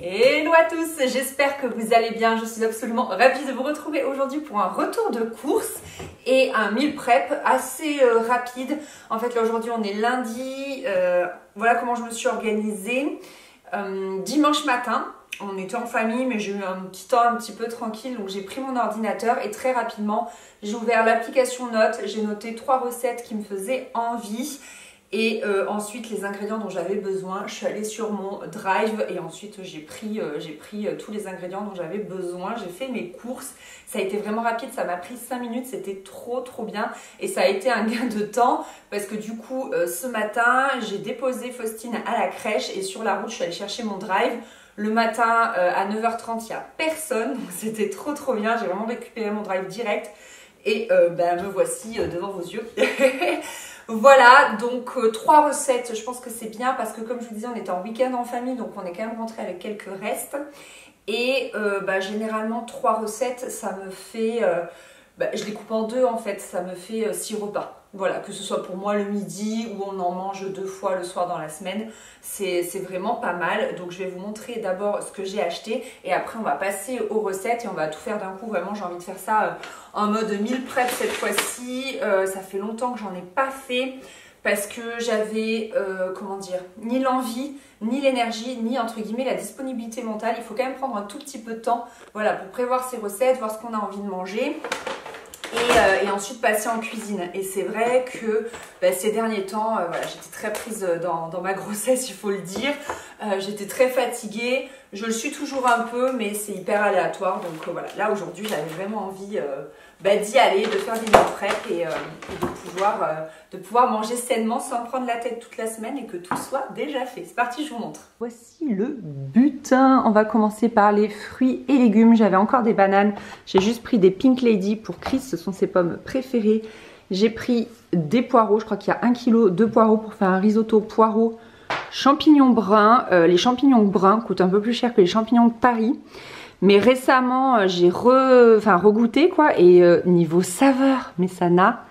Hello à tous, j'espère que vous allez bien. Je suis absolument ravie de vous retrouver aujourd'hui pour un retour de course et un meal prep assez rapide. En fait là aujourd'hui on est lundi, voilà comment je me suis organisée. Dimanche matin, on était en famille mais j'ai eu un petit temps un petit peu tranquille, donc j'ai pris mon ordinateur et très rapidement j'ai ouvert l'application Notes, j'ai noté 3 recettes qui me faisaient envie. Et ensuite les ingrédients dont j'avais besoin, je suis allée sur mon drive et ensuite j'ai pris tous les ingrédients dont j'avais besoin. J'ai fait mes courses, ça a été vraiment rapide, ça m'a pris 5 minutes, c'était trop bien. Et ça a été un gain de temps parce que du coup ce matin j'ai déposé Faustine à la crèche et sur la route je suis allée chercher mon drive. Le matin à 9h30 il n'y a personne, donc c'était trop bien, j'ai vraiment récupéré mon drive direct. Et me voici devant vos yeux. Voilà, donc 3 recettes, je pense que c'est bien parce que comme je vous disais, on était en week-end en famille, donc on est quand même rentré avec quelques restes. Et généralement 3 recettes, ça me fait, je les coupe en 2 en fait, ça me fait 6 repas. Voilà, que ce soit pour moi le midi ou on en mange 2 fois le soir dans la semaine, c'est vraiment pas mal. Donc je vais vous montrer d'abord ce que j'ai acheté et après on va passer aux recettes et on va tout faire d'un coup. Vraiment j'ai envie de faire ça en mode meal prep cette fois-ci. Ça fait longtemps que j'en ai pas fait parce que j'avais, ni l'envie, ni l'énergie, ni entre guillemets la disponibilité mentale. Il faut quand même prendre un tout petit peu de temps, voilà, pour prévoir ces recettes, voir ce qu'on a envie de manger. Et ensuite passer en cuisine. Et c'est vrai que ces derniers temps, j'étais très prise dans ma grossesse, il faut le dire. J'étais très fatiguée. Je le suis toujours un peu, mais c'est hyper aléatoire. Donc voilà, là aujourd'hui, j'avais vraiment envie d'y aller, de faire des meal prep et de pouvoir manger sainement sans me prendre la tête toute la semaine et que tout soit déjà fait. C'est parti, je vous montre. Voici le butin. On va commencer par les fruits et légumes. J'avais encore des bananes. J'ai juste pris des Pink Lady pour Chris, ce sont ses pommes préférées. J'ai pris des poireaux, je crois qu'il y a 1 kg de poireaux pour faire un risotto poireaux. Champignons bruns, les champignons bruns coûtent un peu plus cher que les champignons de Paris. Mais récemment, j'ai regoûté quoi. Et niveau saveur, mais ça n'a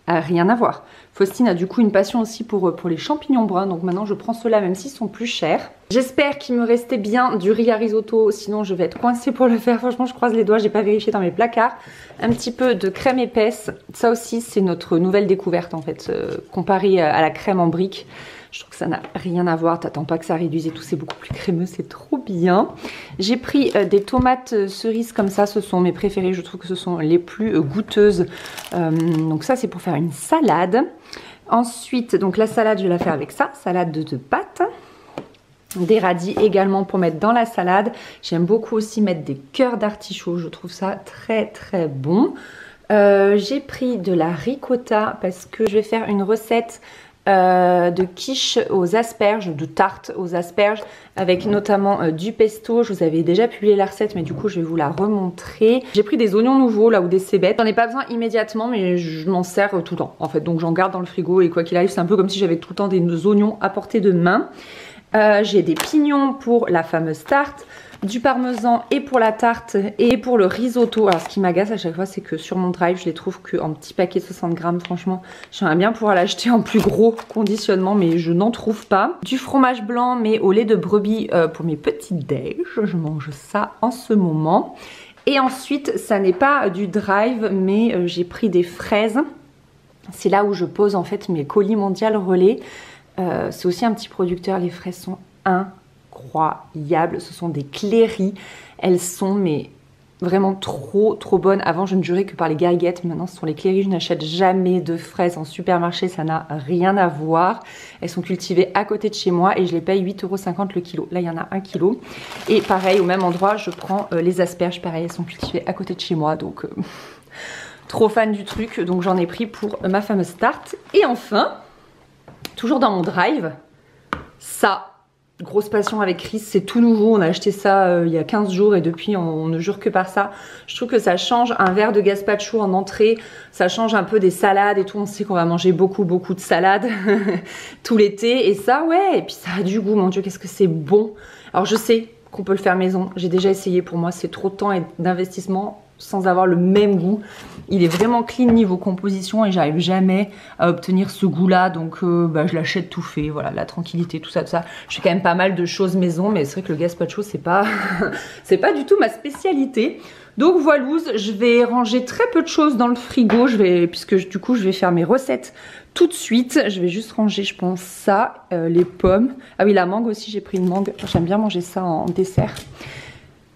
rien à voir. Faustine a du coup une passion aussi pour les champignons bruns. Donc maintenant, je prends ceux-là même s'ils sont plus chers. J'espère qu'il me restait bien du riz à risotto. Sinon, je vais être coincée pour le faire. Franchement, je croise les doigts. J'ai pas vérifié dans mes placards. Un petit peu de crème épaisse. Ça aussi, c'est notre nouvelle découverte en fait. Comparé à la crème en brique. Je trouve que ça n'a rien à voir, t'attends pas que ça réduise et tout, c'est beaucoup plus crémeux, c'est trop bien. J'ai pris des tomates cerises comme ça, ce sont mes préférées, je trouve que ce sont les plus goûteuses. Donc ça c'est pour faire une salade. Ensuite, donc la salade je vais la faire avec ça, salade de pâtes. Des radis également pour mettre dans la salade. J'aime beaucoup aussi mettre des cœurs d'artichaut, je trouve ça très bon. J'ai pris de la ricotta parce que je vais faire une recette de quiche aux asperges, de tarte aux asperges avec notamment du pesto. Je vous avais déjà publié la recette mais du coup je vais vous la remontrer. J'ai pris des oignons nouveaux là ou des cébettes. J'en ai pas besoin immédiatement mais je m'en sers tout le temps en fait, donc j'en garde dans le frigo et quoi qu'il arrive c'est un peu comme si j'avais tout le temps des oignons à portée de main. J'ai des pignons pour la fameuse tarte, du parmesan et pour la tarte et pour le risotto. Alors ce qui m'agace à chaque fois c'est que sur mon drive je les trouve qu'en petit paquet de 60 grammes. Franchement j'aimerais bien pouvoir l'acheter en plus gros conditionnement mais je n'en trouve pas. Du fromage blanc mais au lait de brebis pour mes petits déj. Je mange ça en ce moment. Et ensuite ça n'est pas du drive mais j'ai pris des fraises. C'est là où je pose en fait mes colis mondial relais. C'est aussi un petit producteur, les fraises sont incroyables, ce sont des Cléry, elles sont mais vraiment trop bonnes. Avant je ne jurais que par les gariguettes, maintenant ce sont les Cléry, je n'achète jamais de fraises en supermarché, ça n'a rien à voir. Elles sont cultivées à côté de chez moi et je les paye 8,50 € le kilo, là il y en a 1 kg. Et pareil au même endroit je prends les asperges, pareil elles sont cultivées à côté de chez moi donc trop fan du truc, donc j'en ai pris pour ma fameuse tarte. Et enfin, toujours dans mon drive, ça, grosse passion avec Chris, c'est tout nouveau, on a acheté ça il y a 15 jours et depuis on ne jure que par ça. Je trouve que ça change un verre de gazpacho en entrée, ça change un peu des salades et tout, on sait qu'on va manger beaucoup de salades tout l'été et ça ouais, et puis ça a du goût, mon dieu qu'est-ce que c'est bon. Alors je sais qu'on peut le faire maison, j'ai déjà essayé, pour moi c'est trop de temps et d'investissement. sans avoir le même goût. Il est vraiment clean niveau composition et j'arrive jamais à obtenir ce goût-là. Donc je l'achète tout fait. Voilà, la tranquillité, tout ça, tout ça. Je fais quand même pas mal de choses maison, mais c'est vrai que le gazpacho, c'est pas, c'est pas du tout ma spécialité. Donc voilà, je vais ranger très peu de choses dans le frigo. Puisque du coup, je vais faire mes recettes tout de suite. Je vais juste ranger, je pense, ça, les pommes. Ah oui, la mangue aussi, j'ai pris une mangue. J'aime bien manger ça en dessert.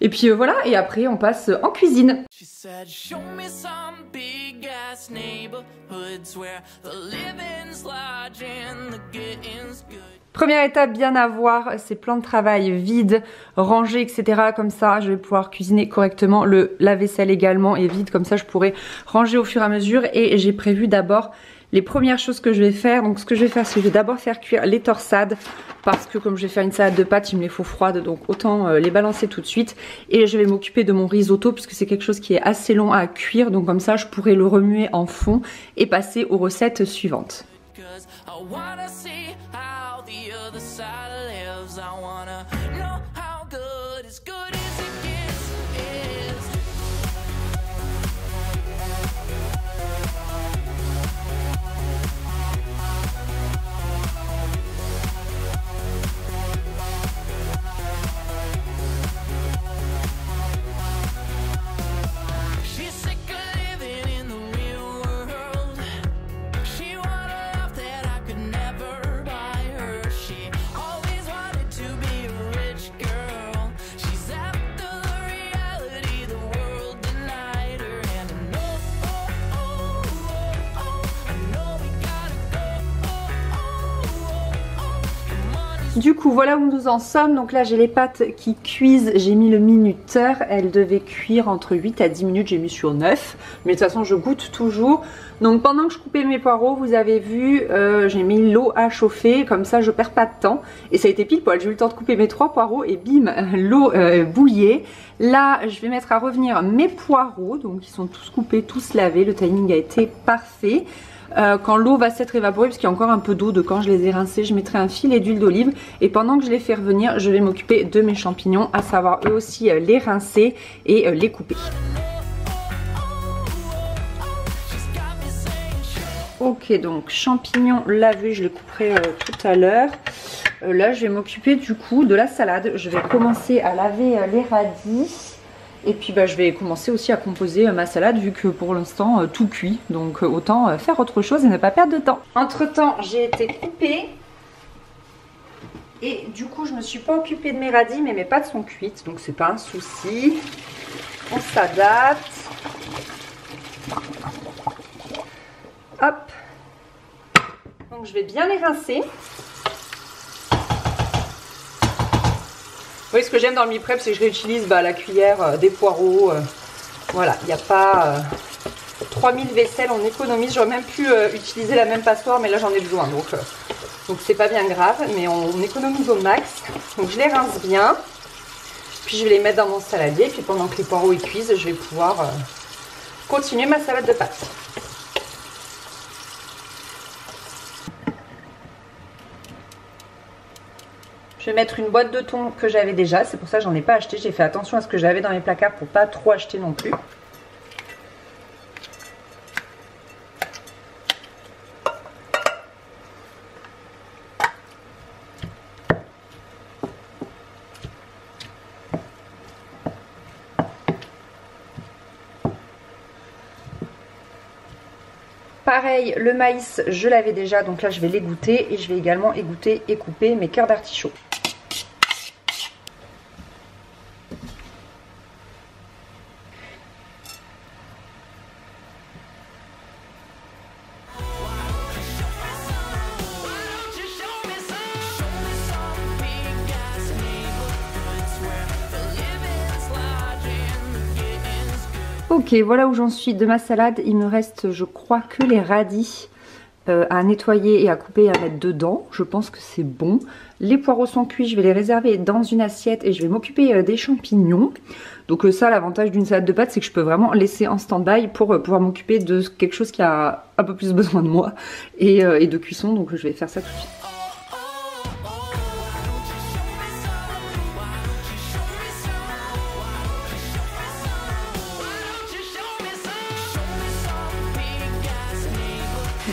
Et puis voilà, et après on passe en cuisine. Première étape bien à voir, c'est plan de travail vide, rangé, etc. Comme ça, je vais pouvoir cuisiner correctement. Le lave-vaisselle également est vide, comme ça je pourrai ranger au fur et à mesure. Et j'ai prévu d'abord les premières choses que je vais faire. Donc ce que je vais faire, c'est que je vais d'abord faire cuire les torsades. Parce que comme je vais faire une salade de pâtes, il me les faut froides. Donc autant les balancer tout de suite. Et je vais m'occuper de mon risotto puisque c'est quelque chose qui est assez long à cuire. Donc comme ça, je pourrai le remuer en fond et passer aux recettes suivantes. Du coup, voilà où nous en sommes. Donc là, j'ai les pâtes qui cuisent. J'ai mis le minuteur. Elles devaient cuire entre 8 à 10 minutes. J'ai mis sur 9. Mais de toute façon, je goûte toujours. Donc pendant que je coupais mes poireaux, vous avez vu, j'ai mis l'eau à chauffer. Comme ça, je perds pas de temps. Et ça a été pile poil. J'ai eu le temps de couper mes 3 poireaux et bim, l'eau bouillait. Là, je vais mettre à revenir mes poireaux. Donc ils sont tous coupés, tous lavés. Le timing a été parfait. Quand l'eau va s'être évaporée, parce qu'il y a encore un peu d'eau de quand je les ai rincés, je mettrai un filet d'huile d'olive et pendant que je les fais revenir, je vais m'occuper de mes champignons, à savoir eux aussi les rincer et les couper. Ok, donc champignons lavés, je les couperai tout à l'heure. Là, je vais m'occuper du coup de la salade. Je vais commencer à laver les radis. Et puis je vais commencer aussi à composer ma salade vu que pour l'instant tout cuit. Donc autant faire autre chose et ne pas perdre de temps. Entre temps, j'ai été coupée. Et du coup, je ne me suis pas occupée de mes radis, mais mes pâtes sont cuites. Donc c'est pas un souci. On s'adapte. Hop. Donc je vais bien les rincer. Oui, ce que j'aime dans le meal prep, c'est que je réutilise la cuillère des poireaux. Voilà, il n'y a pas 3000 vaisselles, on économise. J'aurais même pu utiliser la même passoire, mais là j'en ai besoin. Donc c'est pas bien grave, mais on économise au max. Donc je les rince bien. Puis je vais les mettre dans mon saladier. Puis pendant que les poireaux y cuisent, je vais pouvoir continuer ma salade de pâtes. Je vais mettre une boîte de thon que j'avais déjà, c'est pour ça que j'en ai pas acheté. J'ai fait attention à ce que j'avais dans mes placards pour pas trop acheter non plus. Pareil, le maïs, je l'avais déjà, donc là je vais l'égoutter et je vais également égoutter et couper mes cœurs d'artichaut. Ok, voilà où j'en suis de ma salade. Il me reste, je crois, que les radis à nettoyer et à couper et à mettre dedans. Je pense que c'est bon. Les poireaux sont cuits, je vais les réserver dans une assiette et je vais m'occuper des champignons. Donc ça, l'avantage d'une salade de pâtes, c'est que je peux vraiment laisser en stand-by pour pouvoir m'occuper de quelque chose qui a un peu plus besoin de moi et de cuisson. Donc je vais faire ça tout de suite.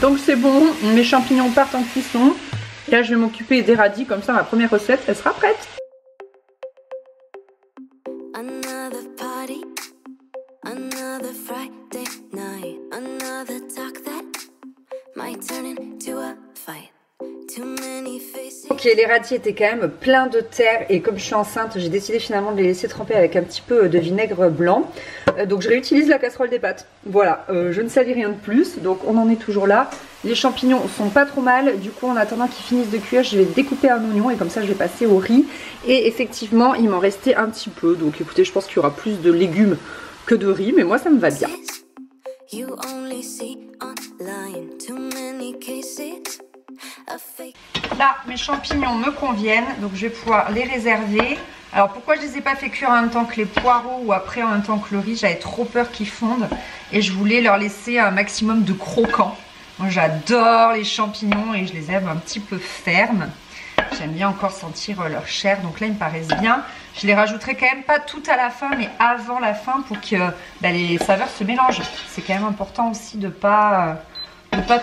Donc c'est bon, mes champignons partent en cuisson. Et là je vais m'occuper des radis, comme ça ma première recette elle sera prête. Ok, les radis étaient quand même pleins de terre et comme je suis enceinte, j'ai décidé finalement de les laisser tremper avec un petit peu de vinaigre blanc. Donc je réutilise la casserole des pâtes. Voilà, je ne salis rien de plus, donc on en est toujours là. Les champignons sont pas trop mal, du coup en attendant qu'ils finissent de cuire, je vais découper un oignon et comme ça je vais passer au riz. Et effectivement, il m'en restait un petit peu, donc écoutez, je pense qu'il y aura plus de légumes que de riz, mais moi ça me va bien. Là, mes champignons me conviennent, donc je vais pouvoir les réserver. Alors pourquoi je ne les ai pas fait cuire en même temps que les poireaux ou après en même temps que le riz? J'avais trop peur qu'ils fondent et je voulais leur laisser un maximum de croquants. Moi j'adore les champignons et je les aime un petit peu fermes. J'aime bien encore sentir leur chair, donc là ils me paraissent bien. Je les rajouterai quand même pas tout à la fin, mais avant la fin pour que les saveurs se mélangent. C'est quand même important aussi de pas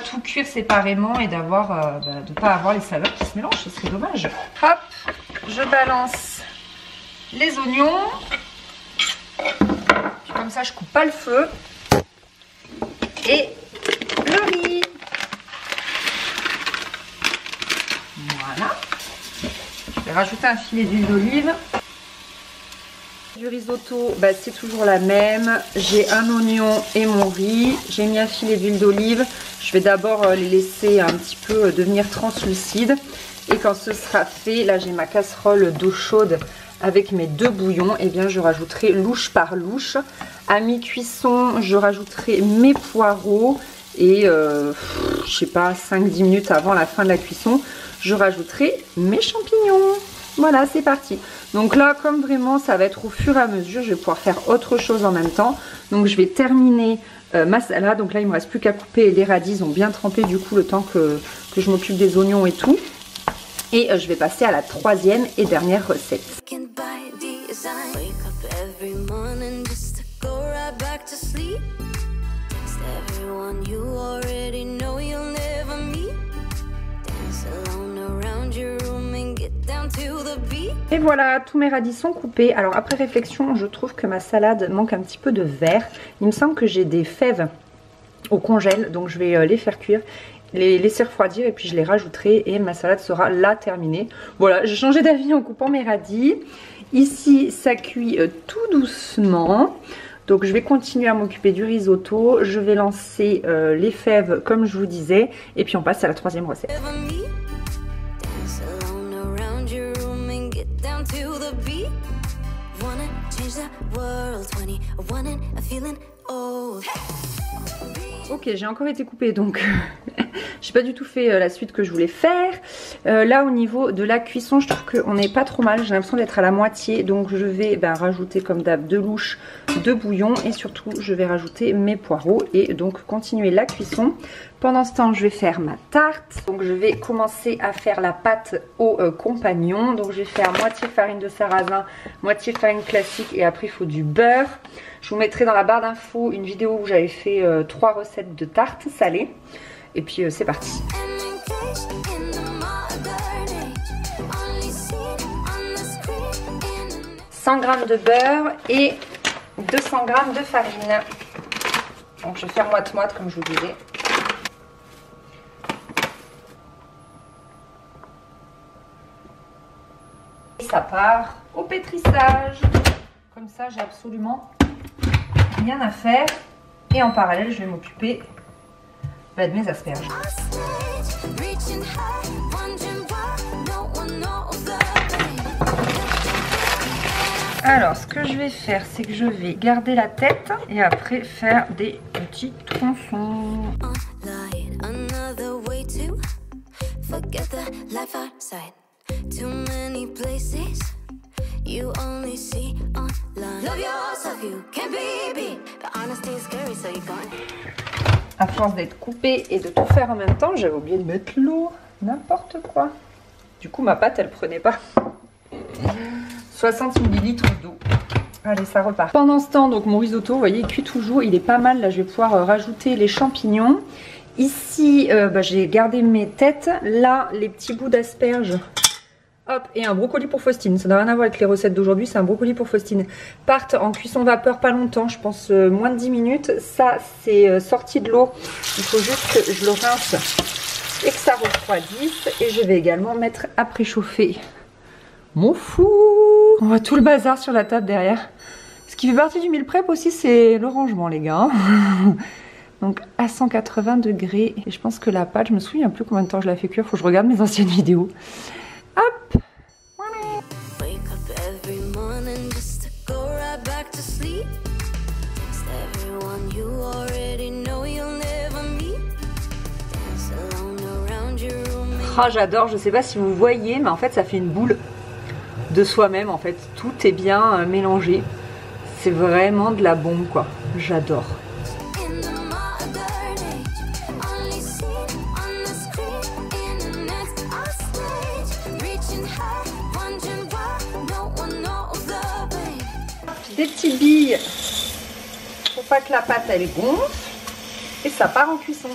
tout cuire séparément et d'avoir de pas avoir les saveurs qui se mélangent, ce serait dommage. Hop, je balance les oignons. Puis comme ça je coupe pas le feu. Et le riz. Voilà. Je vais rajouter un filet d'huile d'olive. Du risotto, c'est toujours la même. J'ai un oignon et mon riz. J'ai mis un filet d'huile d'olive. Je vais d'abord les laisser un petit peu devenir translucides. Et quand ce sera fait, là j'ai ma casserole d'eau chaude avec mes 2 bouillons. Et bien je rajouterai louche par louche. À mi-cuisson, je rajouterai mes poireaux. Et je sais pas, 5-10 minutes avant la fin de la cuisson, je rajouterai mes champignons. Voilà, c'est parti. Donc là, comme vraiment ça va être au fur et à mesure, je vais pouvoir faire autre chose en même temps. Donc je vais terminer ma salade. Donc là, il ne me reste plus qu'à couper les radis. Ils ont bien trempé du coup le temps que je m'occupe des oignons et tout. Et je vais passer à la 3e et dernière recette. Et voilà, tous mes radis sont coupés. Alors après réflexion, je trouve que ma salade manque un petit peu de vert. Il me semble que j'ai des fèves au congèle, donc je vais les faire cuire, les laisser refroidir et puis je les rajouterai et ma salade sera là terminée. Voilà, j'ai changé d'avis en coupant mes radis. Ici, ça cuit tout doucement. Donc je vais continuer à m'occuper du risotto. Je vais lancer les fèves comme je vous disais. Et puis on passe à la 3e recette. Ok, j'ai encore été coupée donc j'ai pas du tout fait la suite que je voulais faire. Là au niveau de la cuisson, je trouve qu'on n'est pas trop mal. J'ai l'impression d'être à la moitié, donc je vais rajouter comme d'hab 2 louches de bouillon et surtout je vais rajouter mes poireaux et donc continuer la cuisson. Pendant ce temps, je vais faire ma tarte. Donc je vais commencer à faire la pâte au compagnon. Donc je vais faire moitié farine de sarrasin, moitié farine classique et après il faut du beurre. Je vous mettrai dans la barre d'infos une vidéo où j'avais fait 3 recettes de tarte salée. Et puis c'est parti. 100 g de beurre et 200 g de farine. Donc je vais faire moite-moite comme je vous disais. Et ça part au pétrissage. Comme ça, j'ai absolument rien à faire. Et en parallèle, je vais m'occuper de mes asperges. Alors, ce que je vais faire, c'est que je vais garder la tête et après faire des petits tronçons. You only see online. Love yourself, you can't be beat. But honesty is scary, so you gone. À force d'être coupée et de tout faire en même temps, j'avais oublié de mettre l'eau. N'importe quoi. Du coup, ma pâte, elle prenait pas. 60 ml d'eau. Allez, ça repart. Pendant ce temps, donc mon risotto, vous voyez, il cuit toujours. Il est pas mal. Là, je vais pouvoir rajouter les champignons. Ici, j'ai gardé mes têtes. Là, les petits bouts d'asperges. Hop, et un brocoli pour Faustine. Ça n'a rien à voir avec les recettes d'aujourd'hui, c'est un brocoli pour Faustine. Partent en cuisson vapeur pas longtemps, je pense moins de 10 minutes. Ça, c'est sorti de l'eau. Il faut juste que je le rince et que ça refroidisse. Et je vais également mettre à préchauffer mon four. On voit tout le bazar sur la table derrière. Ce qui fait partie du meal prep aussi, c'est le rangement, les gars. Donc à 180 degrés. Et je pense que la pâte, je me souviens plus combien de temps je la fais cuire. Faut que je regarde mes anciennes vidéos. Hop, voilà. Oh, j'adore, je sais pas si vous voyez, mais en fait ça fait une boule de soi-même. En fait, tout est bien mélangé. C'est vraiment de la bombe, quoi. J'adore. Des petites billes pour pas que la pâte elle gonfle et ça part en cuisson.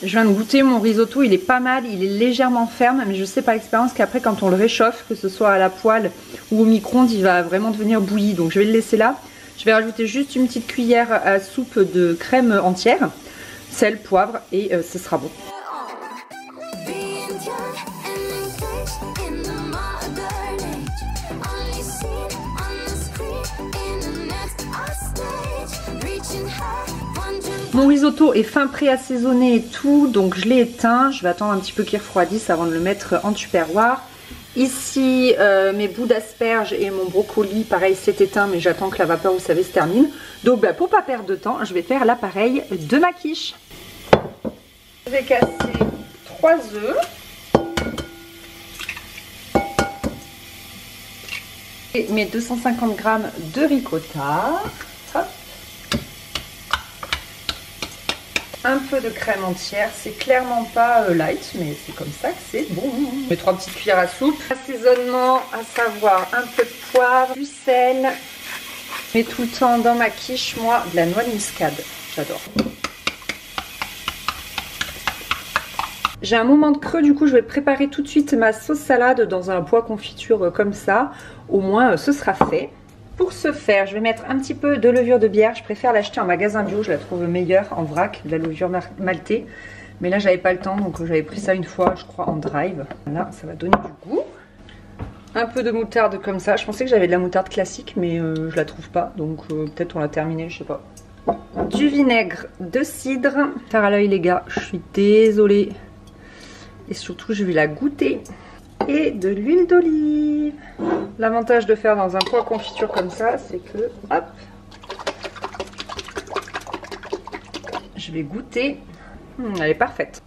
Je viens de goûter mon risotto, il est pas mal, il est légèrement ferme, mais je sais par expérience qu'après quand on le réchauffe, que ce soit à la poêle ou au micro-ondes, il va vraiment devenir bouilli. Donc je vais le laisser là. Je vais rajouter juste une petite cuillère à soupe de crème entière, sel, poivre et ce sera bon. Mon risotto est fin prêt assaisonné et tout, donc je l'ai éteint. Je vais attendre un petit peu qu'il refroidisse avant de le mettre en tupperware. Ici, mes bouts d'asperges et mon brocoli, pareil, c'est éteint, mais j'attends que la vapeur, vous savez, se termine. Donc, pour pas perdre de temps, je vais faire l'appareil de ma quiche. Je vais casser 3 œufs. Et mes 250 g de ricotta. Hop. Un peu de crème entière, c'est clairement pas light, mais c'est comme ça que c'est bon. Mes 3 petites cuillères à soupe. Assaisonnement, à savoir un peu de poivre, du sel. Je mets tout le temps dans ma quiche, moi, de la noix de muscade. J'adore. J'ai un moment de creux, du coup, je vais préparer tout de suite ma sauce salade dans un poêle confiture comme ça. Au moins, ce sera fait. Pour ce faire, je vais mettre un petit peu de levure de bière. Je préfère l'acheter en magasin bio, je la trouve meilleure en vrac, de la levure maltée. Mais là, j'avais pas le temps, donc j'avais pris ça une fois, je crois, en drive. Là, ça va donner du goût. Un peu de moutarde comme ça. Je pensais que j'avais de la moutarde classique, mais je la trouve pas. Donc peut-être on l'a terminée, je sais pas. Du vinaigre de cidre. Faire à l'œil, les gars, je suis désolée. Et surtout, je vais la goûter. Et de l'huile d'olive. L'avantage de faire dans un poêle confiture comme ça, c'est que, hop, je vais goûter. Elle est parfaite.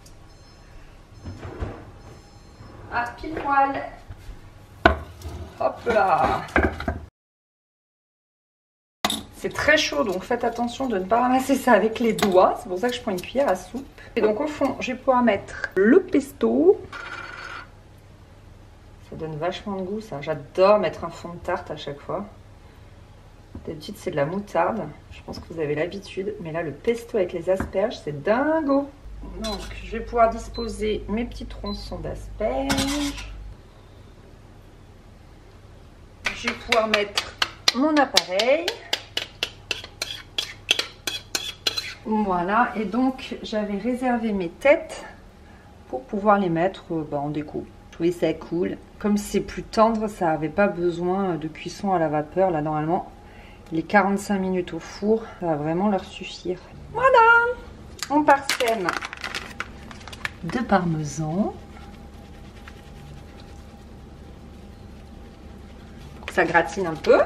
Ah, pile poil. Hop là. C'est très chaud, donc faites attention de ne pas ramasser ça avec les doigts. C'est pour ça que je prends une cuillère à soupe. Et donc au fond, je vais pouvoir mettre le pesto. Ça donne vachement de goût, ça. J'adore mettre un fond de tarte à chaque fois. D'habitude, c'est de la moutarde. Je pense que vous avez l'habitude. Mais là, le pesto avec les asperges, c'est dingo. Donc, je vais pouvoir disposer mes petits tronçons d'asperges. Je vais pouvoir mettre mon appareil. Voilà. Et donc, j'avais réservé mes têtes pour pouvoir les mettre en déco. Je trouvais ça cool. Comme c'est plus tendre, ça n'avait pas besoin de cuisson à la vapeur. Là, normalement, les 45 minutes au four, ça va vraiment leur suffire. Voilà! On parsème de parmesan. Pour que ça gratine un peu.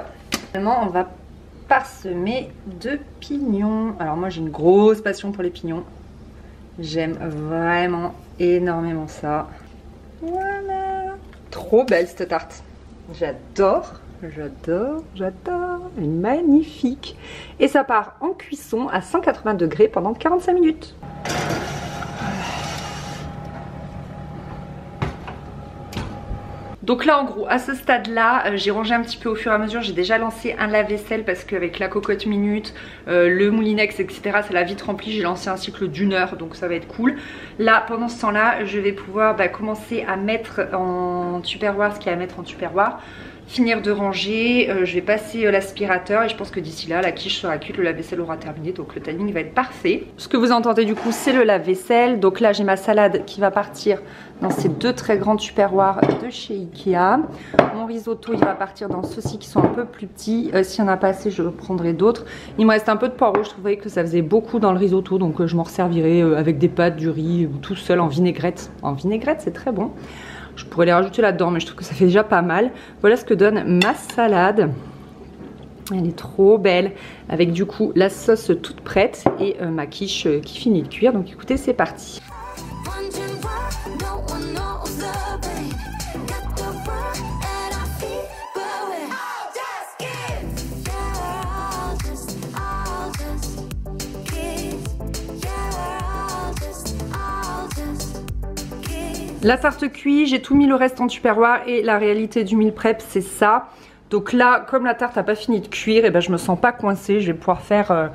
Maintenant, on va parsemer de pignons. Alors moi, j'ai une grosse passion pour les pignons. J'aime vraiment énormément ça. Voilà! Trop belle cette tarte. J'adore, j'adore, j'adore. Elle est magnifique. Et ça part en cuisson à 180 degrés pendant 45 minutes. Donc là en gros à ce stade là j'ai rangé un petit peu au fur et à mesure. J'ai déjà lancé un lave-vaisselle parce qu'avec la cocotte minute, le moulinex etc ça l'a vite rempli. J'ai lancé un cycle d'1 heure donc ça va être cool. Là pendant ce temps là je vais pouvoir commencer à mettre en tupperware ce qu'il y a à mettre en tupperware. Finir de ranger, je vais passer l'aspirateur et je pense que d'ici là la quiche sera cuite, le lave-vaisselle aura terminé donc le timing va être parfait. Ce que vous entendez du coup c'est le lave-vaisselle. Donc là j'ai ma salade qui va partir dans ces 2 très grands tupperwares de chez Ikea. Mon risotto il va partir dans ceux-ci qui sont un peu plus petits. S'il n'y en a pas assez je prendrai d'autres. Il me reste un peu de poireaux, je trouvais que ça faisait beaucoup dans le risotto donc je m'en resservirai avec des pâtes, du riz ou tout seul en vinaigrette. En vinaigrette c'est très bon. Je pourrais les rajouter là-dedans, mais je trouve que ça fait déjà pas mal. Voilà ce que donne ma salade. Elle est trop belle. Avec du coup la sauce toute prête et ma quiche qui finit de cuire. Donc écoutez, c'est parti. La tarte cuit, j'ai tout mis le reste en tupperware et la réalité du meal prep c'est ça. Donc là, comme la tarte n'a pas fini de cuire, et ben je me sens pas coincée. Je vais pouvoir faire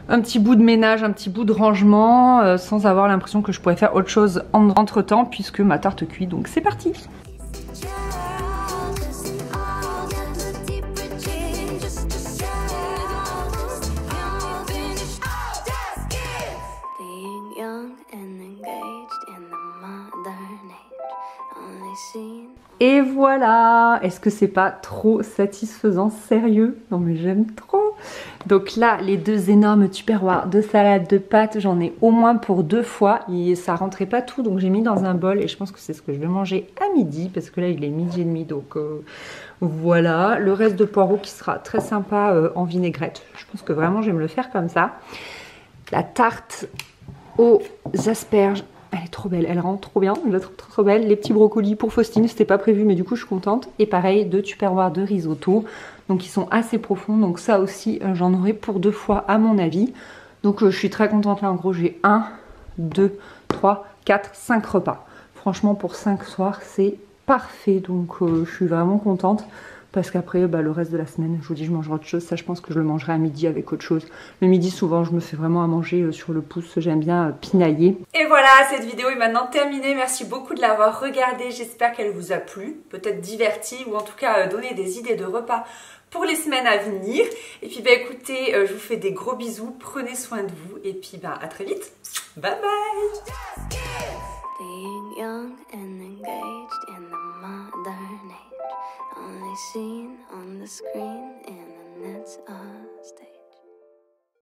un petit bout de ménage, un petit bout de rangement sans avoir l'impression que je pourrais faire autre chose entre temps puisque ma tarte cuit. Donc c'est parti. Et voilà, est-ce que c'est pas trop satisfaisant, sérieux? Non mais j'aime trop. Donc là, les 2 énormes tupperwares de salade de pâtes, j'en ai au moins pour 2 fois. Et ça rentrait pas tout, donc j'ai mis dans un bol et je pense que c'est ce que je vais manger à midi parce que là il est 12h30, donc voilà. Le reste de poireaux qui sera très sympa en vinaigrette. Je pense que vraiment je vais me le faire comme ça. La tarte aux asperges. Elle est trop belle, elle rend trop bien, elle est trop belle. Les petits brocolis pour Faustine, c'était pas prévu mais du coup je suis contente. Et pareil, 2 tupperwares de risotto, donc ils sont assez profonds. Donc ça aussi j'en aurai pour 2 fois à mon avis. Donc je suis très contente là, en gros j'ai 1, 2, 3, 4, 5 repas. Franchement pour 5 soirs c'est parfait, donc je suis vraiment contente. Parce qu'après, le reste de la semaine, je vous dis, je mangerai autre chose. Ça, je pense que je le mangerai à midi avec autre chose. Le midi, souvent, je me fais vraiment à manger sur le pouce. J'aime bien pinailler. Et voilà, cette vidéo est maintenant terminée. Merci beaucoup de l'avoir regardée. J'espère qu'elle vous a plu, peut-être divertie ou en tout cas donné des idées de repas pour les semaines à venir. Et puis, écoutez, je vous fais des gros bisous. Prenez soin de vous. Et puis, à très vite. Bye bye. Being young and engaged in the modern age, only seen on the screen in the nets of stage.